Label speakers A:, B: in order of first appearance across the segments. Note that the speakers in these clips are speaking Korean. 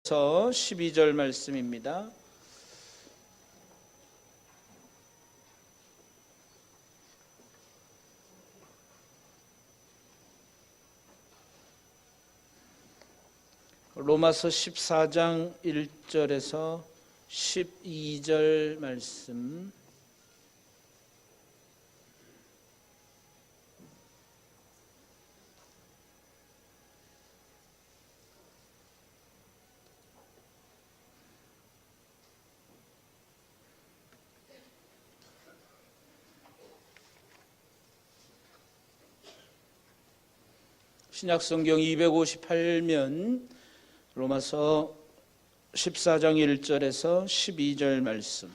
A: 12절 말씀입니다. 로마서 14장 1절에서 12절 말씀. 신약성경 258면 로마서 14장 1절에서 12절 말씀.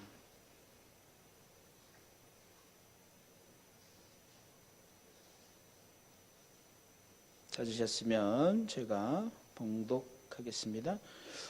A: 찾으셨으면 제가 봉독하겠습니다.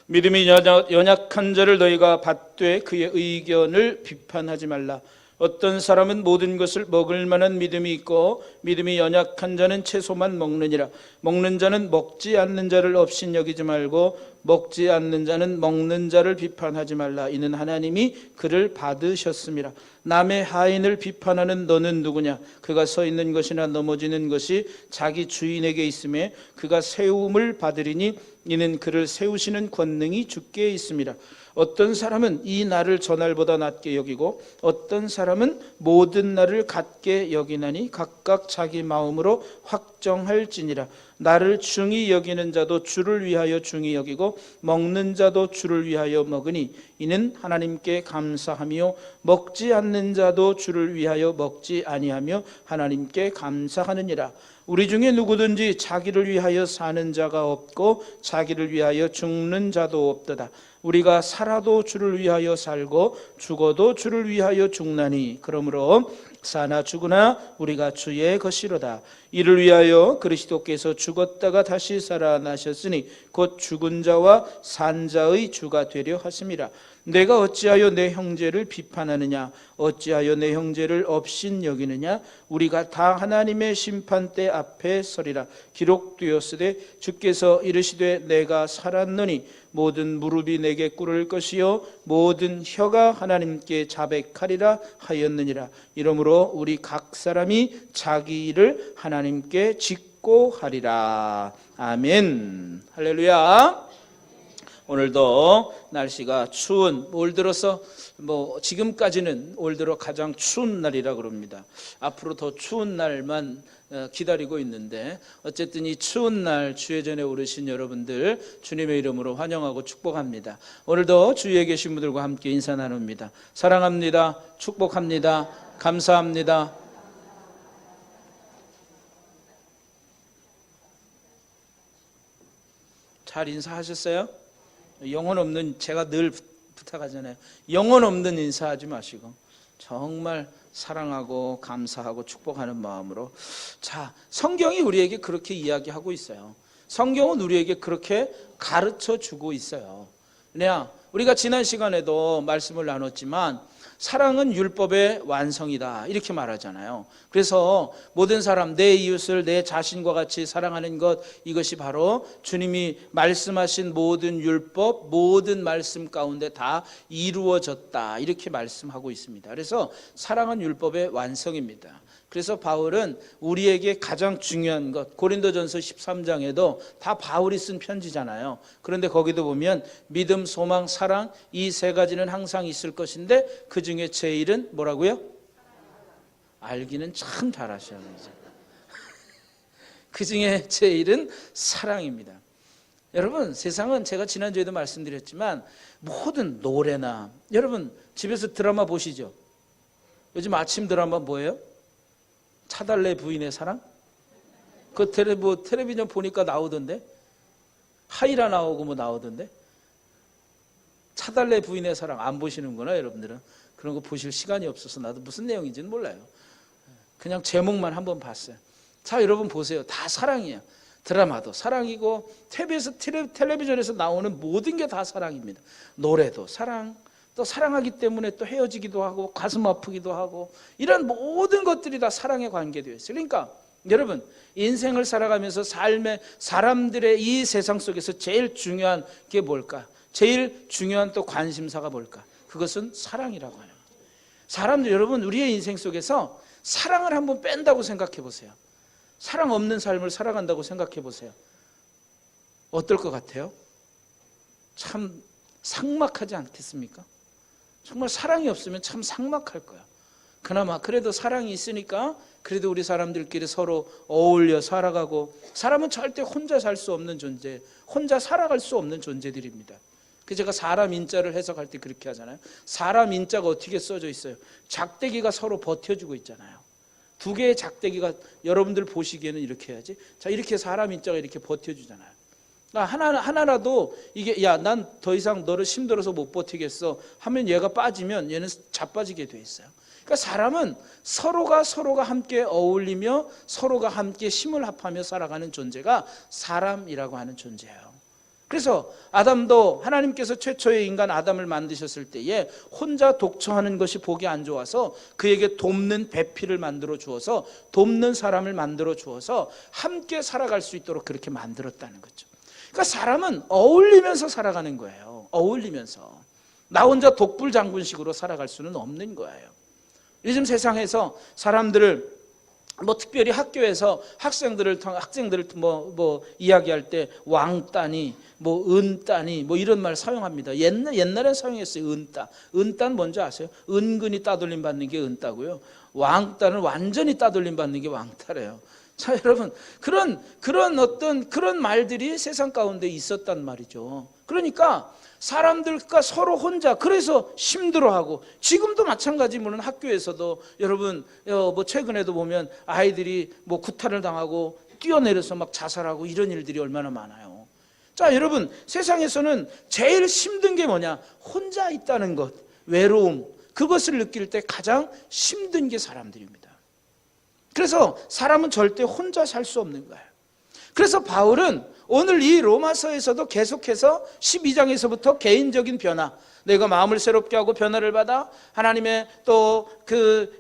A: 믿음이 연약한 자를 너희가 받되 그의 의견을 비판하지 말라. 어떤 사람은 모든 것을 먹을 만한 믿음이 있고 믿음이 연약한 자는 채소만 먹느니라. 먹는 자는 먹지 않는 자를 업신여기지 말고 먹지 않는 자는 먹는 자를 비판하지 말라. 이는 하나님이 그를 받으셨음이라. 남의 하인을 비판하는 너는 누구냐? 그가 서 있는 것이나 넘어지는 것이 자기 주인에게 있음에 그가 세움을 받으리니 이는 그를 세우시는 권능이 주께 있음이라. 어떤 사람은 이 날을 저 날보다 낮게 여기고 어떤 사람은 모든 날을 같게 여기나니 각각 자기 마음으로 확정할지니라. 나를 중히 여기는 자도 주를 위하여 중히 여기고 먹는 자도 주를 위하여 먹으니 이는 하나님께 감사하며 먹지 않는 자도 주를 위하여 먹지 아니하며 하나님께 감사하느니라. 우리 중에 누구든지 자기를 위하여 사는 자가 없고 자기를 위하여 죽는 자도 없도다. 우리가 살아도 주를 위하여 살고 죽어도 주를 위하여 죽나니 그러므로 사나 죽으나 우리가 주의 것이로다. 이를 위하여 그리스도께서 죽었다가 다시 살아나셨으니 곧 죽은 자와 산 자의 주가 되려 하심이라. 내가 어찌하여 내 형제를 비판하느냐? 어찌하여 내 형제를 업신여기느냐? 우리가 다 하나님의 심판대 앞에 서리라. 기록되었으되 주께서 이르시되 내가 살았노니 모든 무릎이 내게 꿇을 것이요 모든 혀가 하나님께 자백하리라 하였느니라. 이러므로 우리 각 사람이 자기 일을 하나님께 짓고 하리라. 아멘. 할렐루야. 오늘도 날씨가 추운, 올 들어서 지금까지는 올 들어 가장 추운 날이라 그럽니다. 앞으로 더 추운 날만 기다리고 있는데 어쨌든 이 추운 날 주의 전에 오르신 여러분들 주님의 이름으로 환영하고 축복합니다. 오늘도 주위에 계신 분들과 함께 인사 나눕니다. 사랑합니다. 축복합니다. 감사합니다. 잘 인사하셨어요? 영혼 없는, 제가 늘 부탁하잖아요. 영혼 없는 인사하지 마시고 정말 사랑하고 감사하고 축복하는 마음으로. 자, 성경이 우리에게 그렇게 이야기하고 있어요. 성경은 우리에게 그렇게 가르쳐 주고 있어요. 그냥 우리가 지난 시간에도 말씀을 나눴지만 사랑은 율법의 완성이다 이렇게 말하잖아요. 그래서 모든 사람, 내 이웃을 내 자신과 같이 사랑하는 것, 이것이 바로 주님이 말씀하신 모든 율법, 모든 말씀 가운데 다 이루어졌다 이렇게 말씀하고 있습니다. 그래서 사랑은 율법의 완성입니다. 그래서 바울은 우리에게 가장 중요한 것, 고린도전서 13장에도 다 바울이 쓴 편지잖아요. 그런데 거기도 보면 믿음, 소망, 사랑, 이 세 가지는 항상 있을 것인데 그 중에 제일은 뭐라고요? 알기는 참 잘하셔요. 그 중에 제일은 사랑입니다. 여러분, 세상은 제가 지난주에도 말씀드렸지만 모든 노래나, 여러분 집에서 드라마 보시죠? 요즘 아침 드라마 뭐예요? 차달래 부인의 사랑? 그 텔레비전 보니까 나오던데? 하이라 나오고 나오던데? 차달래 부인의 사랑 안 보시는구나 여러분들은. 그런 거 보실 시간이 없어서 나도 무슨 내용인지는 몰라요. 그냥 제목만 한번 봤어요. 자, 여러분 보세요. 다 사랑이에요. 드라마도 사랑이고 텔레비전에서 나오는 모든 게 다 사랑입니다. 노래도 사랑, 또 사랑하기 때문에 또 헤어지기도 하고 가슴 아프기도 하고 이런 모든 것들이 다 사랑에 관계되어 있어요. 그러니까 여러분, 인생을 살아가면서 삶의 사람들의 이 세상 속에서 제일 중요한 게 뭘까? 제일 중요한 또 관심사가 뭘까? 그것은 사랑이라고 하는 거예요. 사람들, 여러분, 우리의 인생 속에서 사랑을 한번 뺀다고 생각해 보세요. 사랑 없는 삶을 살아간다고 생각해 보세요. 어떨 것 같아요? 참 삭막하지 않겠습니까? 정말 사랑이 없으면 참 삭막할 거야. 그나마 그래도 사랑이 있으니까 그래도 우리 사람들끼리 서로 어울려 살아가고, 사람은 절대 혼자 살 수 없는 존재, 혼자 살아갈 수 없는 존재들입니다. 그 제가 사람 인자를 해석할 때 그렇게 하잖아요. 사람 인자가 어떻게 써져 있어요? 작대기가 서로 버텨주고 있잖아요. 두 개의 작대기가 여러분들 보시기에는 이렇게 해야지. 자, 이렇게 사람 인자가 이렇게 버텨주잖아요. 하나라도 이게 야, 난 더 이상 너를 힘들어서 못 버티겠어 하면 얘가 빠지면 얘는 자빠지게 돼 있어요. 그러니까 사람은 서로가 함께 어울리며 서로가 함께 힘을 합하며 살아가는 존재가 사람이라고 하는 존재예요. 그래서 아담도 하나님께서 최초의 인간 아담을 만드셨을 때에 혼자 독처하는 것이 보기 안 좋아서 그에게 돕는 배필을 만들어 주어서 돕는 사람을 만들어 주어서 함께 살아갈 수 있도록 그렇게 만들었다는 거죠. 그러니까 사람은 어울리면서 살아가는 거예요. 어울리면서. 나 혼자 독불장군식으로 살아갈 수는 없는 거예요. 요즘 세상에서 사람들을 특별히 학교에서 학생들을 이야기할 때 왕따니 은따니 이런 말 사용합니다. 옛날엔 사용했어요. 은따는 뭔지 아세요? 은근히 따돌림 받는 게 은따고요. 왕따는 완전히 따돌림 받는 게 왕따래요. 자, 여러분, 그런 말들이 세상 가운데 있었단 말이죠. 그러니까 사람들과 서로 혼자, 그래서 힘들어하고, 지금도 마찬가지. 물론 학교에서도 여러분 최근에도 보면 아이들이 구타를 당하고 뛰어내려서 막 자살하고 이런 일들이 얼마나 많아요. 자, 여러분, 세상에서는 제일 힘든 게 뭐냐? 혼자 있다는 것, 외로움, 그것을 느낄 때 가장 힘든 게 사람들입니다. 그래서 사람은 절대 혼자 살 수 없는 거예요. 그래서 바울은 오늘 이 로마서에서도 계속해서 12장에서부터 개인적인 변화, 내가 마음을 새롭게 하고 변화를 받아 하나님의 또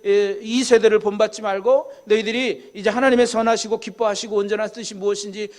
A: 이 세대를 본받지 말고 너희들이 이제 하나님의 선하시고 기뻐하시고 온전한 뜻이 무엇인지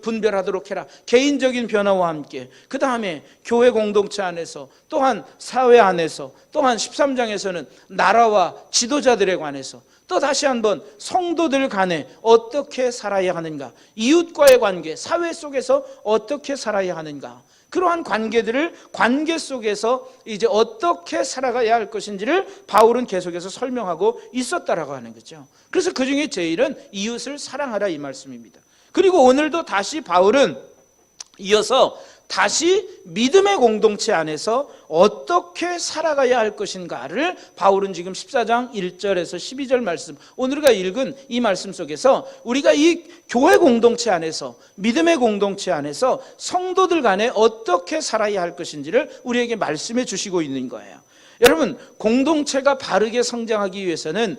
A: 분별하도록 해라. 개인적인 변화와 함께, 그 다음에 교회 공동체 안에서, 또한 사회 안에서, 또한 13장에서는 나라와 지도자들에 관해서, 또 다시 한번 성도들 간에 어떻게 살아야 하는가, 이웃과의 관계, 사회 속에서 어떻게 살아야 하는가, 그러한 관계 속에서 이제 어떻게 살아가야 할 것인지를 바울은 계속해서 설명하고 있었다라고 하는 거죠. 그래서 그 중에 제일은 이웃을 사랑하라 이 말씀입니다. 그리고 오늘도 다시 바울은 이어서 다시 믿음의 공동체 안에서 어떻게 살아가야 할 것인가를 바울은 지금 14장 1절에서 12절 말씀, 오늘 우리가 읽은 이 말씀 속에서 우리가 이 교회 공동체 안에서, 믿음의 공동체 안에서 성도들 간에 어떻게 살아야 할 것인지를 우리에게 말씀해 주시고 있는 거예요. 여러분, 공동체가 바르게 성장하기 위해서는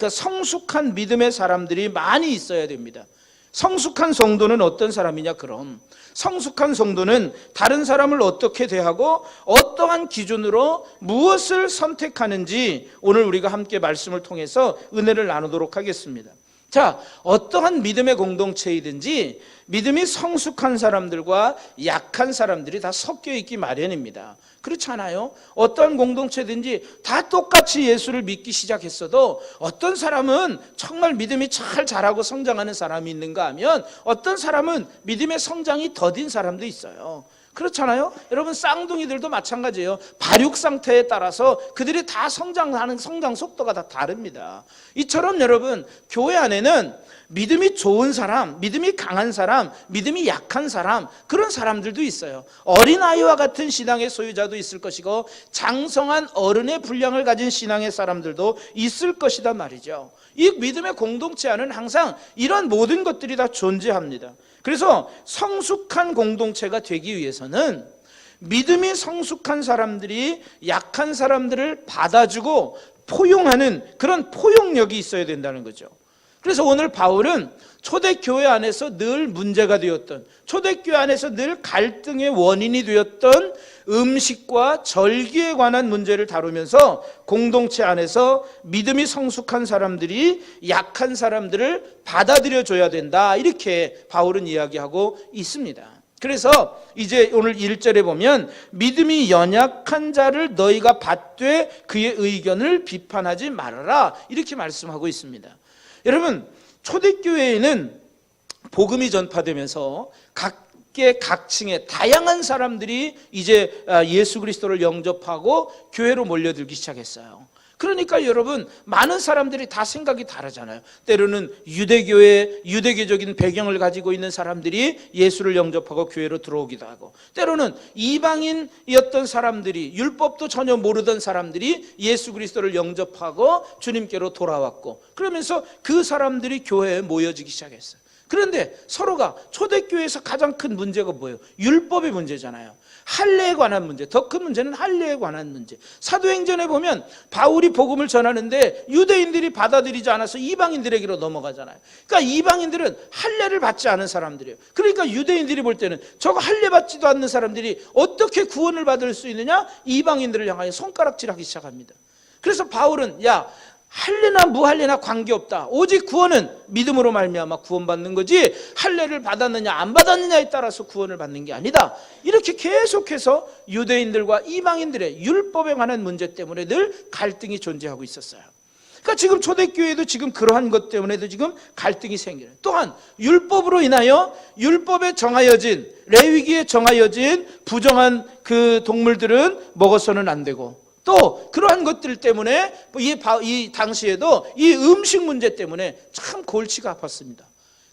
A: 성숙한 믿음의 사람들이 많이 있어야 됩니다. 성숙한 성도는 어떤 사람이냐? 그럼 성숙한 성도는 다른 사람을 어떻게 대하고 어떠한 기준으로 무엇을 선택하는지 오늘 우리가 함께 말씀을 통해서 은혜를 나누도록 하겠습니다. 자, 어떠한 믿음의 공동체이든지 믿음이 성숙한 사람들과 약한 사람들이 다 섞여 있기 마련입니다. 그렇지 않아요? 어떤 공동체든지 다 똑같이 예수를 믿기 시작했어도 어떤 사람은 정말 믿음이 잘 자라고 성장하는 사람이 있는가 하면 어떤 사람은 믿음의 성장이 더딘 사람도 있어요. 그렇잖아요? 여러분, 쌍둥이들도 마찬가지예요. 발육 상태에 따라서 그들이 다 성장 속도가 다 다릅니다. 이처럼 여러분, 교회 안에는 믿음이 좋은 사람, 믿음이 강한 사람, 믿음이 약한 사람, 그런 사람들도 있어요. 어린아이와 같은 신앙의 소유자도 있을 것이고 장성한 어른의 분량을 가진 신앙의 사람들도 있을 것이다 말이죠. 이 믿음의 공동체 안은 항상 이런 모든 것들이 다 존재합니다. 그래서 성숙한 공동체가 되기 위해서는 믿음이 성숙한 사람들이 약한 사람들을 받아주고 포용하는 그런 포용력이 있어야 된다는 거죠. 그래서 오늘 바울은 초대교회 안에서 늘 문제가 되었던, 초대교회 안에서 늘 갈등의 원인이 되었던 음식과 절기에 관한 문제를 다루면서 공동체 안에서 믿음이 성숙한 사람들이 약한 사람들을 받아들여 줘야 된다, 이렇게 바울은 이야기하고 있습니다. 그래서 이제 오늘 1절에 보면 믿음이 연약한 자를 너희가 받되 그의 의견을 비판하지 말아라, 이렇게 말씀하고 있습니다. 여러분, 초대교회에는 복음이 전파되면서 각계 각층의 다양한 사람들이 이제 예수 그리스도를 영접하고 교회로 몰려들기 시작했어요. 그러니까 여러분, 많은 사람들이 다 생각이 다르잖아요. 때로는 유대교적인 배경을 가지고 있는 사람들이 예수를 영접하고 교회로 들어오기도 하고, 때로는 이방인이었던 사람들이, 율법도 전혀 모르던 사람들이 예수 그리스도를 영접하고 주님께로 돌아왔고, 그러면서 그 사람들이 교회에 모여지기 시작했어요. 그런데 서로가, 초대교회에서 가장 큰 문제가 뭐예요? 율법의 문제잖아요. 할례에 관한 문제, 더 큰 문제는 할례에 관한 문제. 사도행전에 보면 바울이 복음을 전하는데 유대인들이 받아들이지 않아서 이방인들에게로 넘어가잖아요. 그러니까 이방인들은 할례를 받지 않은 사람들이에요. 그러니까 유대인들이 볼 때는 저거 할례 받지도 않는 사람들이 어떻게 구원을 받을 수 있느냐, 이방인들을 향하여 손가락질하기 시작합니다. 그래서 바울은, 야, 할례나 무할례나 관계없다. 오직 구원은 믿음으로 말미암아 구원받는 거지, 할례를 받았느냐 안 받았느냐에 따라서 구원을 받는 게 아니다, 이렇게 계속해서 유대인들과 이방인들의 율법에 관한 문제 때문에 늘 갈등이 존재하고 있었어요. 그러니까 지금 초대교회도 지금 그러한 것 때문에도 지금 갈등이 생겨요. 또한 율법으로 인하여 율법에 정하여진, 레위기에 정하여진 부정한 그 동물들은 먹어서는 안 되고, 또 그러한 것들 때문에 이 당시에도 이 음식 문제 때문에 참 골치가 아팠습니다.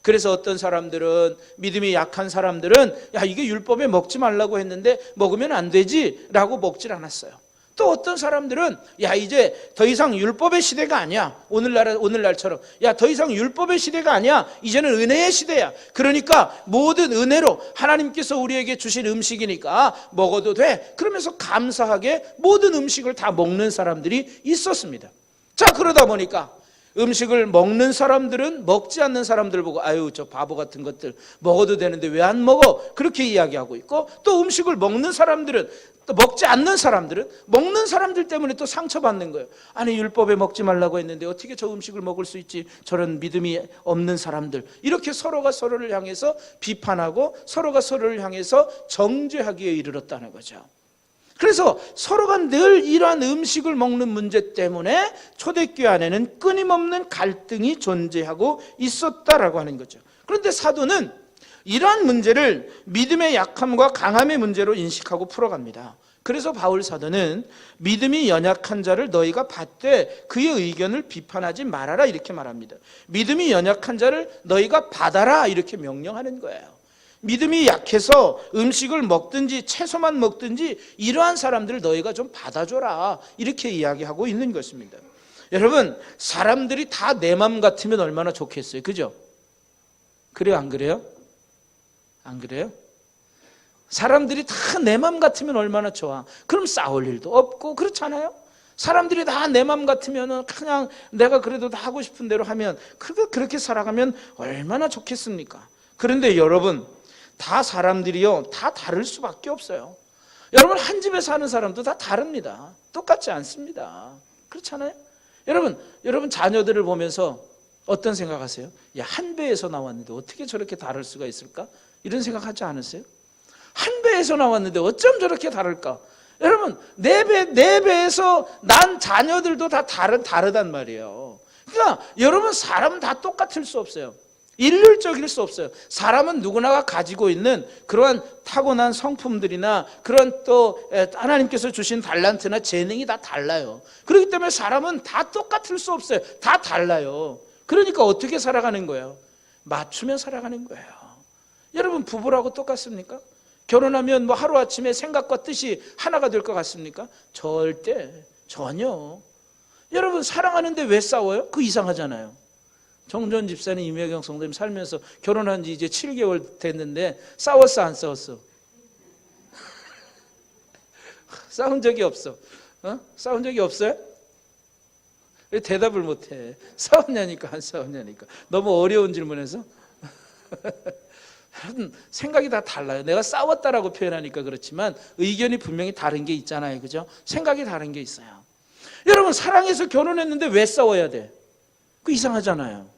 A: 그래서 어떤 사람들은, 믿음이 약한 사람들은, 야, 이게 율법에 먹지 말라고 했는데 먹으면 안 되지 라고 먹질 않았어요. 또 어떤 사람들은, 야, 이제 더 이상 율법의 시대가 아니야, 오늘날처럼, 야, 더 이상 율법의 시대가 아니야, 이제는 은혜의 시대야. 그러니까 모든 은혜로 하나님께서 우리에게 주신 음식이니까 먹어도 돼, 그러면서 감사하게 모든 음식을 다 먹는 사람들이 있었습니다. 자, 그러다 보니까 음식을 먹는 사람들은 먹지 않는 사람들 보고, 아유, 저 바보 같은 것들 먹어도 되는데 왜 안 먹어, 그렇게 이야기하고 있고, 또 음식을 먹는 사람들은, 또 먹지 않는 사람들은 먹는 사람들 때문에 또 상처받는 거예요. 아니, 율법에 먹지 말라고 했는데 어떻게 저 음식을 먹을 수 있지, 저런 믿음이 없는 사람들. 이렇게 서로가 서로를 향해서 비판하고 서로가 서로를 향해서 정죄하기에 이르렀다는 거죠. 그래서 서로가 늘 이러한 음식을 먹는 문제 때문에 초대교회 안에는 끊임없는 갈등이 존재하고 있었다라고 하는 거죠. 그런데 사도는 이러한 문제를 믿음의 약함과 강함의 문제로 인식하고 풀어갑니다. 그래서 바울 사도는 믿음이 연약한 자를 너희가 받되 그의 의견을 비판하지 말아라, 이렇게 말합니다. 믿음이 연약한 자를 너희가 받아라, 이렇게 명령하는 거예요. 믿음이 약해서 음식을 먹든지 채소만 먹든지 이러한 사람들을 너희가 좀 받아줘라, 이렇게 이야기하고 있는 것입니다. 여러분, 사람들이 다 내 맘 같으면 얼마나 좋겠어요, 그죠? 그래요, 안 그래요? 안 그래요? 사람들이 다 내 맘 같으면 얼마나 좋아. 그럼 싸울 일도 없고, 그렇잖아요? 사람들이 다 내 맘 같으면 그냥 내가 그래도 다 하고 싶은 대로 하면, 그렇게 살아가면 얼마나 좋겠습니까? 그런데 여러분, 다 사람들이요, 다 다를 수밖에 없어요. 여러분, 한 집에 사는 사람도 다 다릅니다. 똑같지 않습니다. 그렇잖아요? 여러분 자녀들을 보면서 어떤 생각하세요? 야, 한 배에서 나왔는데 어떻게 저렇게 다를 수가 있을까? 이런 생각하지 않으세요? 한 배에서 나왔는데 어쩜 저렇게 다를까? 여러분, 네 배에서 난 자녀들도 다 다르단 말이에요. 그러니까 여러분, 사람은 다 똑같을 수 없어요. 일률적일 수 없어요. 사람은 누구나가 가지고 있는 그러한 타고난 성품들이나 그런 또 하나님께서 주신 달란트나 재능이 다 달라요. 그렇기 때문에 사람은 다 똑같을 수 없어요. 다 달라요. 그러니까 어떻게 살아가는 거예요? 맞추며 살아가는 거예요. 여러분, 부부라고 똑같습니까? 결혼하면 뭐 하루아침에 생각과 뜻이 하나가 될 것 같습니까? 절대, 전혀. 여러분, 사랑하는데 왜 싸워요? 그거 이상하잖아요. 정전 집사님, 임혜경 성도님 살면서 결혼한 지 이제 7개월 됐는데 싸웠어, 안 싸웠어? 싸운 적이 없어. 싸운 적이 없어요? 왜 대답을 못해? 싸웠냐니까 안 싸웠냐니까. 너무 어려운 질문에서 생각이 다 달라요. 내가 싸웠다라고 표현하니까 그렇지만 의견이 분명히 다른 게 있잖아요, 그죠? 생각이 다른 게 있어요. 여러분, 사랑해서 결혼했는데 왜 싸워야 돼? 그 이상하잖아요.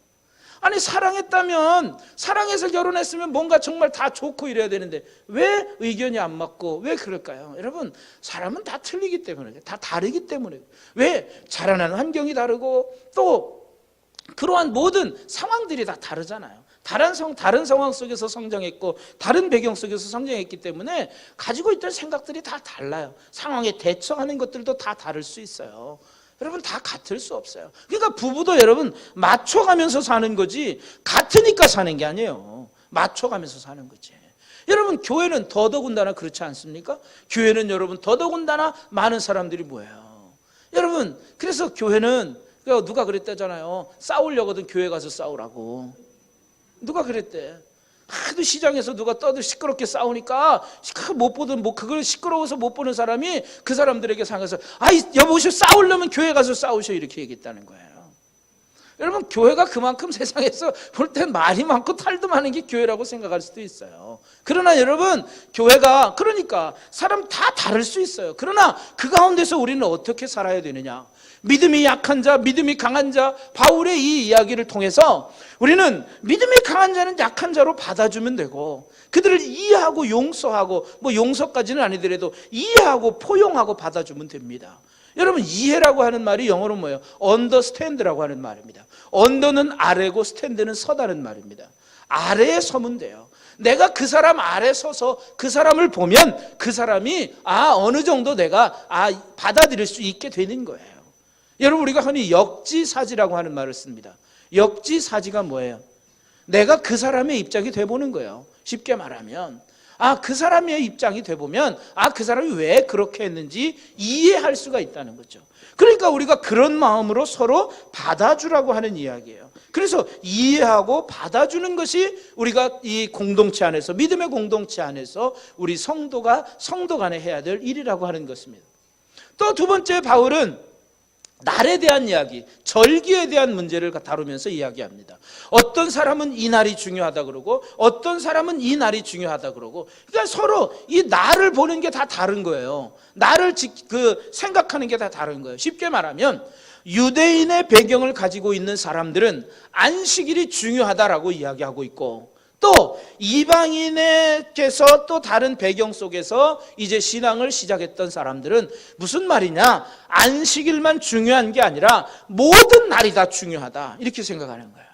A: 아니, 사랑했다면, 사랑해서 결혼했으면 뭔가 정말 다 좋고 이래야 되는데 왜 의견이 안 맞고 왜 그럴까요? 여러분, 사람은 다 틀리기 때문에, 다 다르기 때문에. 왜? 자라나는 환경이 다르고 또 그러한 모든 상황들이 다 다르잖아요. 다른 상황 속에서 성장했고 다른 배경 속에서 성장했기 때문에 가지고 있던 생각들이 다 달라요. 상황에 대처하는 것들도 다 다를 수 있어요. 여러분, 다 같을 수 없어요. 그러니까 부부도 여러분 맞춰가면서 사는 거지 같으니까 사는 게 아니에요. 맞춰가면서 사는 거지. 여러분, 교회는 더더군다나 그렇지 않습니까? 교회는 여러분 더더군다나 많은 사람들이 모여요. 여러분, 그래서 교회는 누가 그랬다잖아요. 싸우려거든 교회 가서 싸우라고. 누가 그랬대? 하도 시장에서 누가 떠들 시끄럽게 싸우니까 못 보던 그걸 시끄러워서 못 보는 사람이 그 사람들에게 상해서 여보시오, 싸우려면 교회 가서 싸우셔, 이렇게 얘기했다는 거예요. 여러분, 교회가 그만큼 세상에서 볼 땐 말이 많고 탈도 많은 게 교회라고 생각할 수도 있어요. 그러나 여러분, 교회가 그러니까 사람 다 다를 수 있어요. 그러나 그 가운데서 우리는 어떻게 살아야 되느냐? 믿음이 약한 자, 믿음이 강한 자, 바울의 이 이야기를 통해서 우리는 믿음이 강한 자는 약한 자로 받아주면 되고 그들을 이해하고 용서하고, 용서까지는 아니더라도 이해하고 포용하고 받아주면 됩니다. 여러분, 이해라고 하는 말이 영어로 뭐예요? understand라고 하는 말입니다. under는 아래고 스탠드는 서다는 말입니다. 아래에 서면 돼요. 내가 그 사람 아래 서서 그 사람을 보면 그 사람이 어느 정도 내가 받아들일 수 있게 되는 거예요. 여러분, 우리가 흔히 역지사지라고 하는 말을 씁니다. 역지사지가 뭐예요? 내가 그 사람의 입장이 돼보는 거예요. 쉽게 말하면 그 사람의 입장이 돼보면 그 사람이 왜 그렇게 했는지 이해할 수가 있다는 거죠. 그러니까 우리가 그런 마음으로 서로 받아주라고 하는 이야기예요. 그래서 이해하고 받아주는 것이 우리가 이 공동체 안에서, 믿음의 공동체 안에서 우리 성도 간에 해야 될 일이라고 하는 것입니다. 또 두 번째, 바울은 날에 대한 이야기, 절기에 대한 문제를 다루면서 이야기합니다. 어떤 사람은 이 날이 중요하다 그러고 어떤 사람은 이 날이 중요하다 그러고, 그러니까 서로 이 날을 보는 게 다 다른 거예요. 날을 생각하는 게 다 다른 거예요. 쉽게 말하면 유대인의 배경을 가지고 있는 사람들은 안식일이 중요하다라고 이야기하고 있고, 또 이방인에게서 또 다른 배경 속에서 이제 신앙을 시작했던 사람들은 무슨 말이냐, 안식일만 중요한 게 아니라 모든 날이 다 중요하다, 이렇게 생각하는 거예요.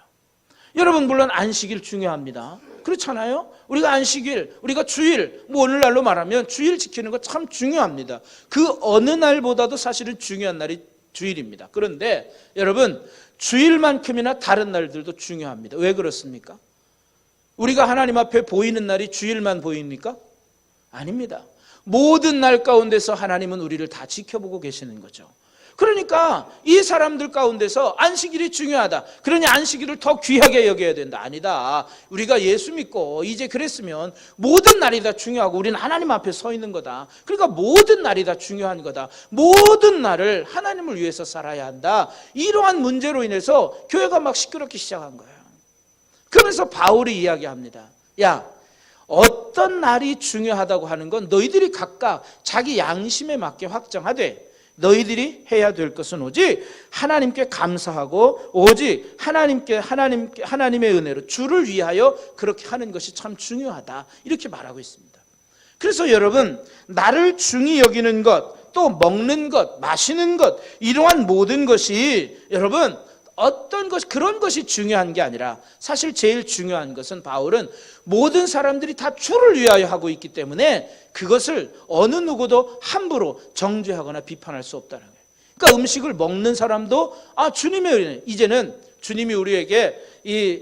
A: 여러분, 물론 안식일 중요합니다. 그렇잖아요? 우리가 안식일, 우리가 주일, 오늘날로 말하면 주일 지키는 거 참 중요합니다. 그 어느 날보다도 사실은 중요한 날이 주일입니다. 그런데 여러분, 주일만큼이나 다른 날들도 중요합니다. 왜 그렇습니까? 우리가 하나님 앞에 보이는 날이 주일만 보입니까? 아닙니다. 모든 날 가운데서 하나님은 우리를 다 지켜보고 계시는 거죠. 그러니까 이 사람들 가운데서 안식일이 중요하다, 그러니 안식일을 더 귀하게 여겨야 된다. 아니다. 우리가 예수 믿고 이제 그랬으면 모든 날이 다 중요하고 우리는 하나님 앞에 서 있는 거다. 그러니까 모든 날이 다 중요한 거다. 모든 날을 하나님을 위해서 살아야 한다. 이러한 문제로 인해서 교회가 막 시끄럽기 시작한 거예요. 그러면서 바울이 이야기합니다. 어떤 날이 중요하다고 하는 건 너희들이 각각 자기 양심에 맞게 확정하되 너희들이 해야 될 것은 오직 하나님께 감사하고 오직 하나님의 은혜로 주를 위하여 그렇게 하는 것이 참 중요하다, 이렇게 말하고 있습니다. 그래서 여러분, 나를 중히 여기는 것, 또 먹는 것, 마시는 것, 이러한 모든 것이 여러분 어떤 것, 그런 것이 중요한 게 아니라 사실 제일 중요한 것은 바울은 모든 사람들이 다 주를 위하여 하고 있기 때문에 그것을 어느 누구도 함부로 정죄하거나 비판할 수 없다는 거예요. 그러니까 음식을 먹는 사람도 주님의 은혜, 이제는 주님이 우리에게 이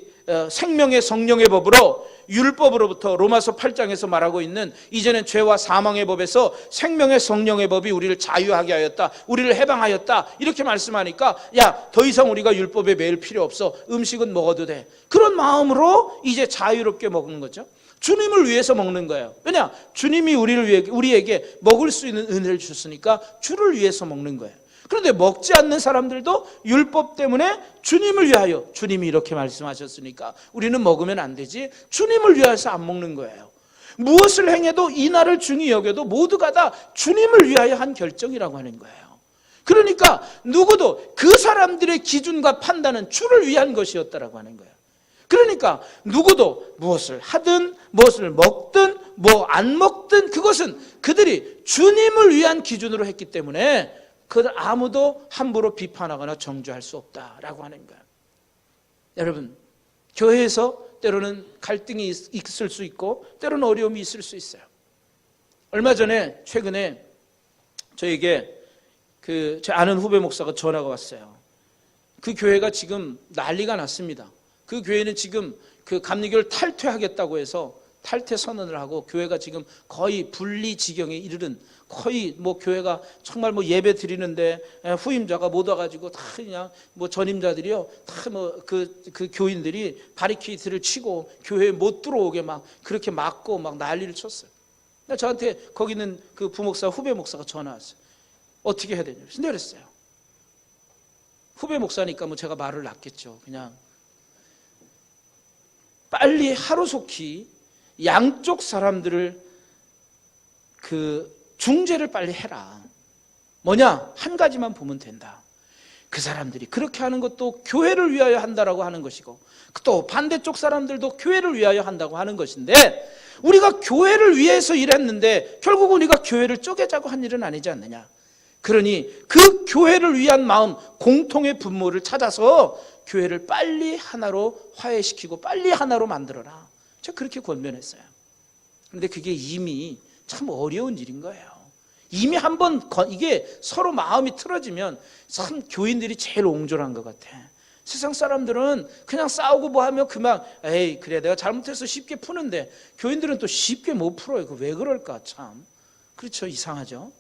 A: 생명의 성령의 법으로, 율법으로부터 로마서 8장에서 말하고 있는 이제는 죄와 사망의 법에서 생명의 성령의 법이 우리를 자유하게 하였다, 우리를 해방하였다, 이렇게 말씀하니까 더 이상 우리가 율법에 매일 필요 없어, 음식은 먹어도 돼, 그런 마음으로 이제 자유롭게 먹는 거죠. 주님을 위해서 먹는 거예요. 왜냐? 주님이 우리에게 먹을 수 있는 은혜를 주셨으니까 주를 위해서 먹는 거예요. 그런데 먹지 않는 사람들도 율법 때문에 주님을 위하여, 주님이 이렇게 말씀하셨으니까 우리는 먹으면 안 되지, 주님을 위하여서 안 먹는 거예요. 무엇을 행해도 이날을 중히 여겨도 모두가 다 주님을 위하여 한 결정이라고 하는 거예요. 그러니까 누구도 그 사람들의 기준과 판단은 주를 위한 것이었다라고 하는 거예요. 그러니까 누구도 무엇을 하든 무엇을 먹든 뭐 안 먹든 그것은 그들이 주님을 위한 기준으로 했기 때문에 그들 아무도 함부로 비판하거나 정죄할 수 없다라고 하는 거예요. 여러분, 교회에서 때로는 갈등이 있을 수 있고 때로는 어려움이 있을 수 있어요. 얼마 전에 최근에 저에게 제 아는 후배 목사가 전화가 왔어요. 그 교회가 지금 난리가 났습니다. 그 교회는 지금 그 감리교를 탈퇴하겠다고 해서 탈퇴 선언을 하고 교회가 지금 거의 분리 지경에 이르는, 거의 뭐 교회가 정말 뭐 예배 드리는데 후임자가 못 와가지고 다 그냥 뭐 전임자들이요, 다 뭐 그 교인들이 바리케이트를 치고 교회에 못 들어오게 막 그렇게 막고 막 난리를 쳤어요. 저한테 거기 있는 그 부목사 후배 목사가 전화 왔어요. 어떻게 해야 되냐? 근데 그랬어요. 후배 목사니까 뭐 제가 말을 놨겠죠. 그냥 빨리 하루속히 양쪽 사람들을 그 중재를 빨리 해라. 뭐냐? 한 가지만 보면 된다. 그 사람들이 그렇게 하는 것도 교회를 위하여 한다라고 하는 것이고, 또 반대쪽 사람들도 교회를 위하여 한다고 하는 것인데, 우리가 교회를 위해서 일했는데 결국 우리가 교회를 쪼개자고 한 일은 아니지 않느냐. 그러니 그 교회를 위한 마음, 공통의 분모를 찾아서 교회를 빨리 하나로 화해시키고 빨리 하나로 만들어라. 제가 그렇게 권면했어요. 그런데 그게 이미 참 어려운 일인 거예요. 이미 한번 이게 서로 마음이 틀어지면 참 교인들이 제일 옹졸한 것 같아. 세상 사람들은 그냥 싸우고 뭐 하면 그만, 에이 그래 내가 잘못해서 쉽게 푸는데, 교인들은 또 쉽게 못 풀어요. 그 왜 그럴까 참. 그렇죠. 이상하죠.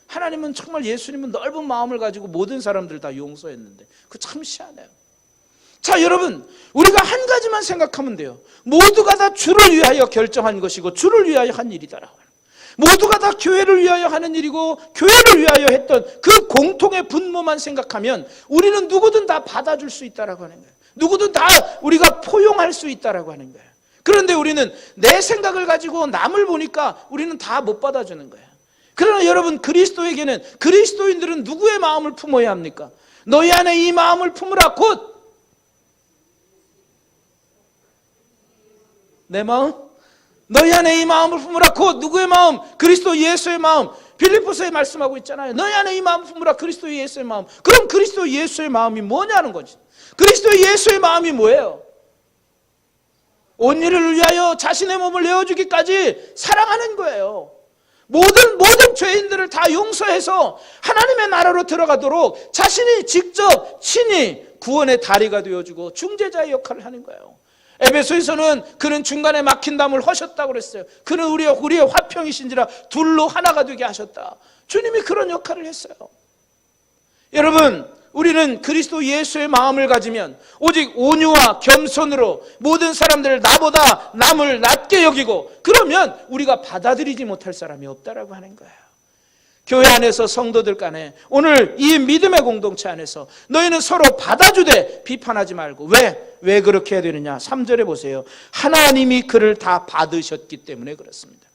A: 하나님은 정말, 예수님은 넓은 마음을 가지고 모든 사람들을 다 용서했는데 그 참 희한해요. 자, 여러분, 우리가 한 가지만 생각하면 돼요. 모두가 다 주를 위하여 결정한 것이고 주를 위하여 한 일이다라고. 모두가 다 교회를 위하여 하는 일이고 교회를 위하여 했던 그 공통의 분모만 생각하면 우리는 누구든 다 받아줄 수 있다라고 하는 거예요. 누구든 다 우리가 포용할 수 있다라고 하는 거예요. 그런데 우리는 내 생각을 가지고 남을 보니까 우리는 다 못 받아주는 거예요. 그러나 여러분, 그리스도에게는, 그리스도인들은 누구의 마음을 품어야 합니까? 너희 안에 이 마음을 품으라. 곧 내 마음? 너희 안에 이 마음을 품으라. 곧 누구의 마음? 그리스도 예수의 마음. 빌립보서에 말씀하고 있잖아요. 너희 안에 이 마음을 품으라. 그리스도 예수의 마음. 그럼 그리스도 예수의 마음이 뭐냐는 거지. 그리스도 예수의 마음이 뭐예요? 온 일을 위하여 자신의 몸을 내어주기까지 사랑하는 거예요. 모든 죄인들을 다 용서해서 하나님의 나라로 들어가도록 자신이 직접 친히 구원의 다리가 되어주고 중재자의 역할을 하는 거예요. 에베소에서는 그는 중간에 막힌 담을 허셨다고 그랬어요. 그는 우리의 화평이신지라 둘로 하나가 되게 하셨다. 주님이 그런 역할을 했어요. 여러분, 우리는 그리스도 예수의 마음을 가지면 오직 온유와 겸손으로 모든 사람들을 나보다 남을 낮게 여기고, 그러면 우리가 받아들이지 못할 사람이 없다라고 하는 거예요. 교회 안에서 성도들 간에 오늘 이 믿음의 공동체 안에서 너희는 서로 받아주되 비판하지 말고. 왜 그렇게 해야 되느냐? 3절에 보세요. 하나님이 그를 다 받으셨기 때문에 그렇습니다.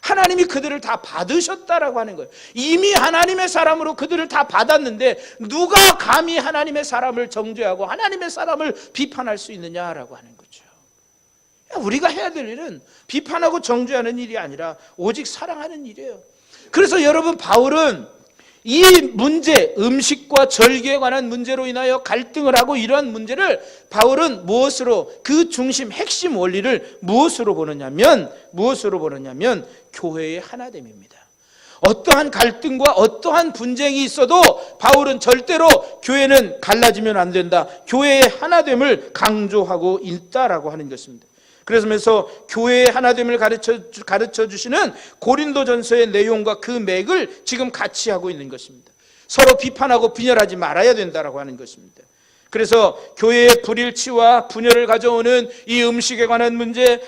A: 하나님이 그들을 다 받으셨다라고 하는 거예요. 이미 하나님의 사람으로 그들을 다 받았는데 누가 감히 하나님의 사람을 정죄하고 하나님의 사람을 비판할 수 있느냐라고 하는 거죠. 우리가 해야 될 일은 비판하고 정죄하는 일이 아니라 오직 사랑하는 일이에요. 그래서 여러분, 바울은 이 문제, 음식과 절기에 관한 문제로 인하여 갈등을 하고 이러한 문제를 바울은 무엇으로, 그 중심, 핵심 원리를 무엇으로 보느냐면 교회의 하나됨입니다. 어떠한 갈등과 어떠한 분쟁이 있어도 바울은 절대로 교회는 갈라지면 안 된다, 교회의 하나됨을 강조하고 있다라고 하는 것입니다. 그래서 교회의 하나됨을 가르쳐 주시는 고린도전서의 내용과 그 맥을 지금 같이 하고 있는 것입니다. 서로 비판하고 분열하지 말아야 된다라고 하는 것입니다. 그래서 교회의 불일치와 분열을 가져오는 이 음식에 관한 문제,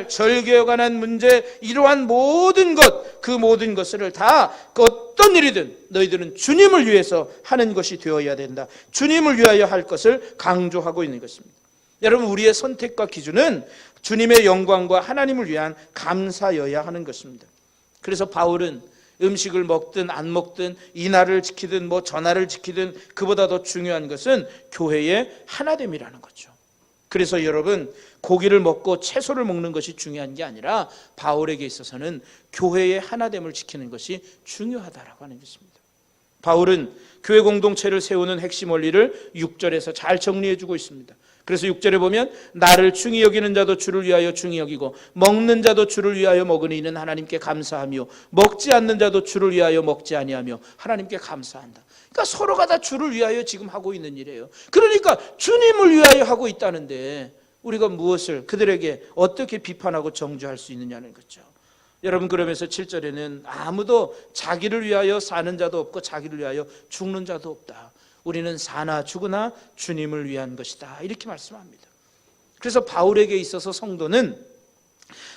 A: 절개에 관한 문제, 이러한 모든 것, 그 모든 것을 다 어떤 어떤 일이든 너희들은 주님을 위해서 하는 것이 되어야 된다. 주님을 위하여 할 것을 강조하고 있는 것입니다. 여러분, 우리의 선택과 기준은 주님의 영광과 하나님을 위한 감사여야 하는 것입니다. 그래서 바울은 음식을 먹든 안 먹든 이날을 지키든 전날을 지키든 그보다 더 중요한 것은 교회의 하나됨이라는 거죠. 그래서 여러분, 고기를 먹고 채소를 먹는 것이 중요한 게 아니라 바울에게 있어서는 교회의 하나됨을 지키는 것이 중요하다라고 하는 것입니다. 바울은 교회 공동체를 세우는 핵심 원리를 6절에서 잘 정리해 주고 있습니다. 그래서 6절에 보면 나를 중히 여기는 자도 주를 위하여 중히 여기고 먹는 자도 주를 위하여 먹으니 이는 하나님께 감사하며 먹지 않는 자도 주를 위하여 먹지 아니하며 하나님께 감사한다. 그러니까 서로가 다 주를 위하여 지금 하고 있는 일이에요. 그러니까 주님을 위하여 하고 있다는데 우리가 무엇을 그들에게 어떻게 비판하고 정죄할 수 있느냐는 거죠. 여러분, 그러면서 7절에는 아무도 자기를 위하여 사는 자도 없고 자기를 위하여 죽는 자도 없다. 우리는 사나 죽으나 주님을 위한 것이다, 이렇게 말씀합니다. 그래서 바울에게 있어서 성도는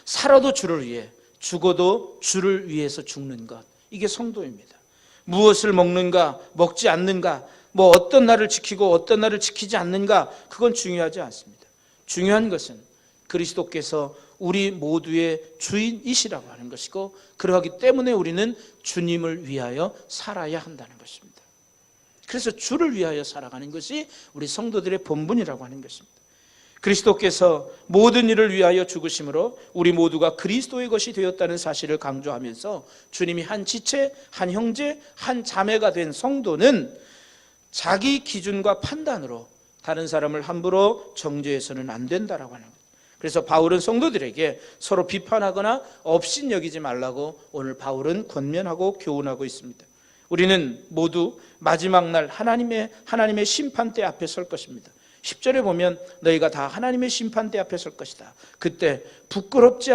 A: 살아도 주를 위해, 죽어도 주를 위해서 죽는 것, 이게 성도입니다. 무엇을 먹는가 먹지 않는가, 어떤 날을 지키고 어떤 날을 지키지 않는가, 그건 중요하지 않습니다. 중요한 것은 그리스도께서 우리 모두의 주인이시라고 하는 것이고, 그러하기 때문에 우리는 주님을 위하여 살아야 한다는 것입니다. 그래서 주를 위하여 살아가는 것이 우리 성도들의 본분이라고 하는 것입니다. 그리스도께서 모든 일을 위하여 죽으심으로 우리 모두가 그리스도의 것이 되었다는 사실을 강조하면서 주님이 한 지체, 한 형제, 한 자매가 된 성도는 자기 기준과 판단으로 다른 사람을 함부로 정죄해서는 안 된다라고 하는 거예요. 그래서 바울은 성도들에게 서로 비판하거나 업신여기지 말라고 오늘 바울은 권면하고 교훈하고 있습니다. 우리는 모두 마지막 날 하나님의 심판대 앞에 설 것입니다. 10절에 보면 너희가 다 하나님의 심판대 앞에 설 것이다. 그때 부끄럽지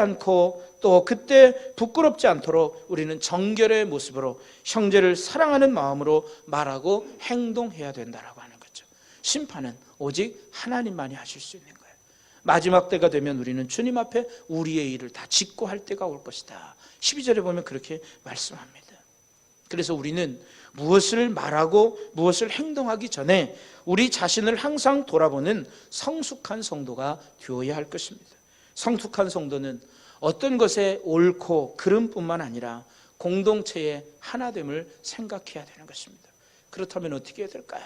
A: 않도록 우리는 정결의 모습으로 형제를 사랑하는 마음으로 말하고 행동해야 된다라고 하는 거죠. 심판은 오직 하나님만이 하실 수 있는 거예요. 마지막 때가 되면 우리는 주님 앞에 우리의 일을 다 짓고 할 때가 올 것이다. 12절에 보면 그렇게 말씀합니다. 그래서 우리는 무엇을 말하고 무엇을 행동하기 전에 우리 자신을 항상 돌아보는 성숙한 성도가 되어야 할 것입니다. 성숙한 성도는 어떤 것에 옳고 그름뿐만 아니라 공동체의 하나됨을 생각해야 되는 것입니다. 그렇다면 어떻게 해야 될까요?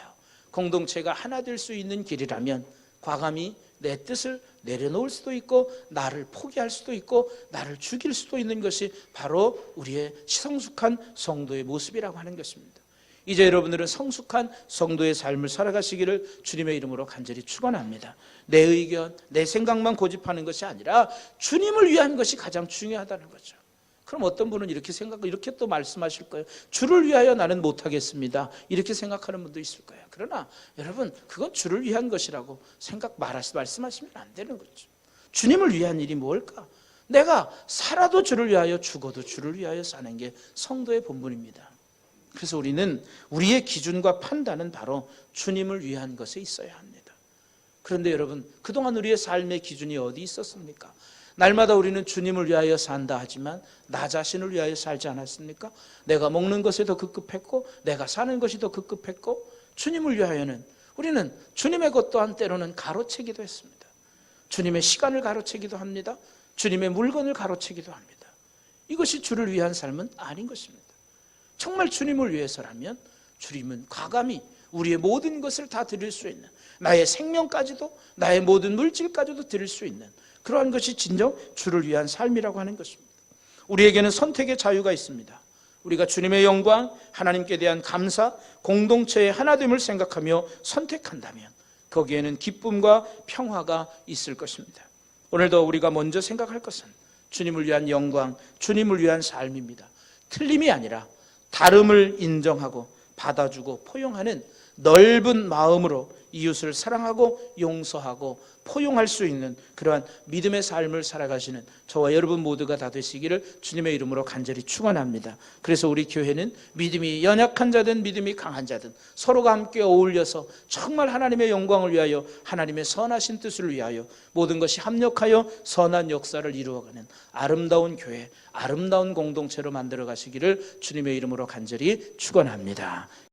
A: 공동체가 하나 될 수 있는 길이라면 과감히 내 뜻을 내려놓을 수도 있고 나를 포기할 수도 있고 나를 죽일 수도 있는 것이 바로 우리의 성숙한 성도의 모습이라고 하는 것입니다. 이제 여러분들은 성숙한 성도의 삶을 살아가시기를 주님의 이름으로 간절히 축원합니다. 내 의견, 내 생각만 고집하는 것이 아니라 주님을 위한 것이 가장 중요하다는 거죠. 그럼 어떤 분은 이렇게 이렇게 또 말씀하실 거예요. 주를 위하여 나는 못하겠습니다, 이렇게 생각하는 분도 있을 거예요. 그러나 여러분, 그건 주를 위한 것이라고 말씀하시면 안 되는 거죠. 주님을 위한 일이 뭘까? 내가 살아도 주를 위하여 죽어도 주를 위하여 사는 게 성도의 본분입니다. 그래서 우리는 우리의 기준과 판단은 바로 주님을 위한 것에 있어야 합니다. 그런데 여러분, 그동안 우리의 삶의 기준이 어디 있었습니까? 날마다 우리는 주님을 위하여 산다 하지만 나 자신을 위하여 살지 않았습니까? 내가 먹는 것에 더 급급했고 내가 사는 것이 더 급급했고, 주님을 위하여는 우리는 주님의 것 또한 때로는 가로채기도 했습니다. 주님의 시간을 가로채기도 합니다. 주님의 물건을 가로채기도 합니다. 이것이 주를 위한 삶은 아닌 것입니다. 정말 주님을 위해서라면 주님은 과감히 우리의 모든 것을 다 드릴 수 있는, 나의 생명까지도 나의 모든 물질까지도 드릴 수 있는 그러한 것이 진정 주를 위한 삶이라고 하는 것입니다. 우리에게는 선택의 자유가 있습니다. 우리가 주님의 영광, 하나님께 대한 감사, 공동체의 하나됨을 생각하며 선택한다면 거기에는 기쁨과 평화가 있을 것입니다. 오늘도 우리가 먼저 생각할 것은 주님을 위한 영광, 주님을 위한 삶입니다. 틀림이 아니라 다름을 인정하고 받아주고 포용하는 넓은 마음으로 이웃을 사랑하고 용서하고 포용할 수 있는 그러한 믿음의 삶을 살아가시는 저와 여러분 모두가 다 되시기를 주님의 이름으로 간절히 축원합니다. 그래서 우리 교회는 믿음이 연약한 자든 믿음이 강한 자든 서로가 함께 어울려서 정말 하나님의 영광을 위하여 하나님의 선하신 뜻을 위하여 모든 것이 합력하여 선한 역사를 이루어가는 아름다운 교회, 아름다운 공동체로 만들어 가시기를 주님의 이름으로 간절히 축원합니다.